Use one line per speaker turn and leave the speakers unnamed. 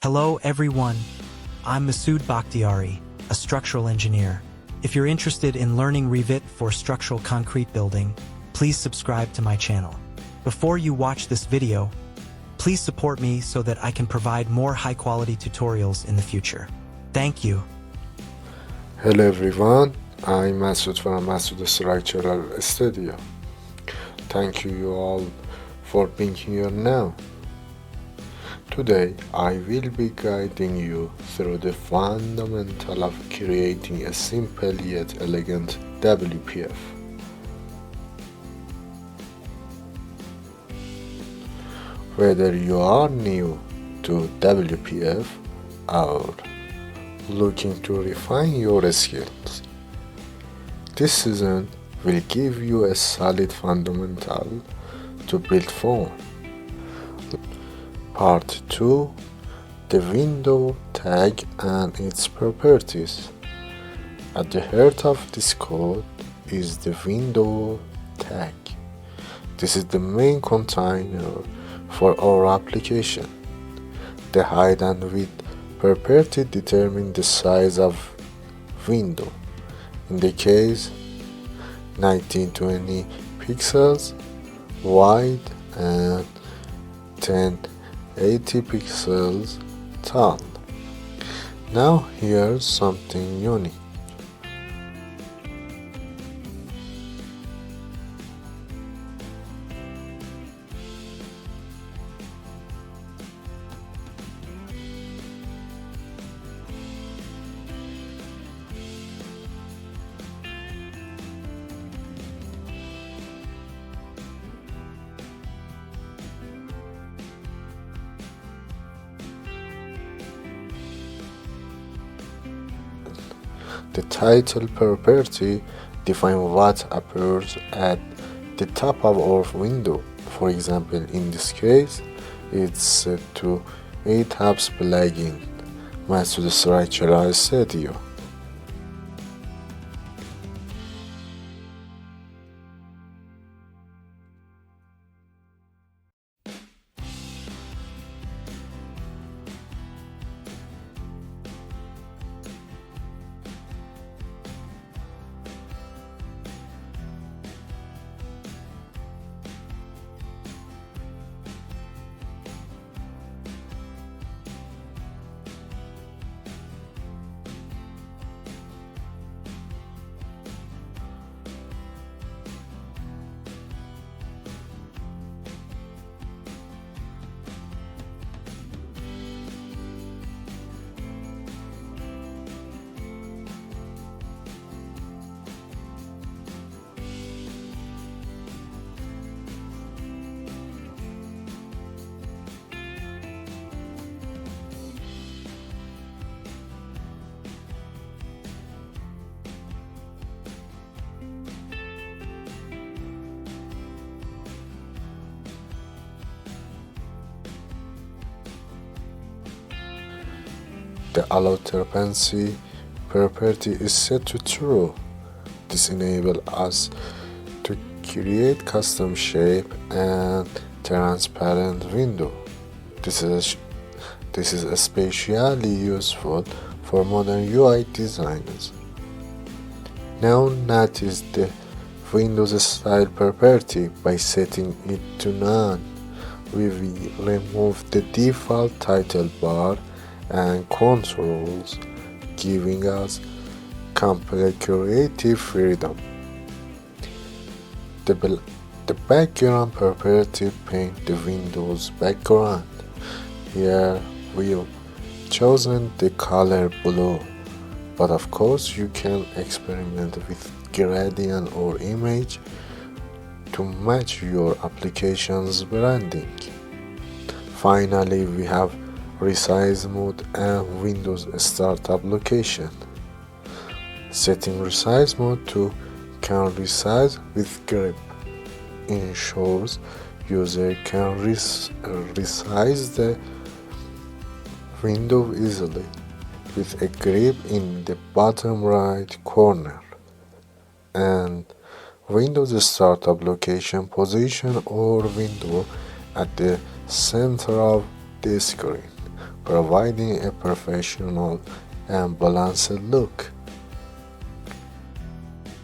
Hello everyone, I'm Masood Bakhtiari, a structural engineer. If you're interested in learning Revit for structural concrete building, please subscribe to my channel. Before you watch this video, please support me so that I can provide more high-quality tutorials in the future. Thank you.
Hello everyone, I'm Masood from Masood Structural Studio. Thank you all for being here now. Today, I will be guiding you through the fundamental of creating a simple yet elegant WPF. Whether you are new to WPF or looking to refine your skills, this season will give you a solid fundamental to build from. Part 2. The window tag and its properties. At the heart of this code is the window tag. This is the main container for our application. The height and width property determine the size of window. In the case, 1920 pixels wide and 1080 pixels tall. Now here's something unique. The title property defines what appears at the top of our window. For example, in this case, it's set to ETABS plugin, Masood Structural Studio. The allow transparency property is set to true. This enables us to create custom shape and transparent window. This is especially useful for modern UI designers. Now notice the Windows style property. By setting it to none, we will remove the default title bar and controls, giving us complete creative freedom. The background property paint the Windows background. Here we've chosen the color blue, but of course you can experiment with gradient or image to match your application's branding. Finally, we have Resize mode and Windows Startup location. Setting Resize mode to can resize with grip ensures user can resize the window easily with a grip in the bottom right corner. And Windows Startup location position our window at the center of the screen. providing a professional and balanced look.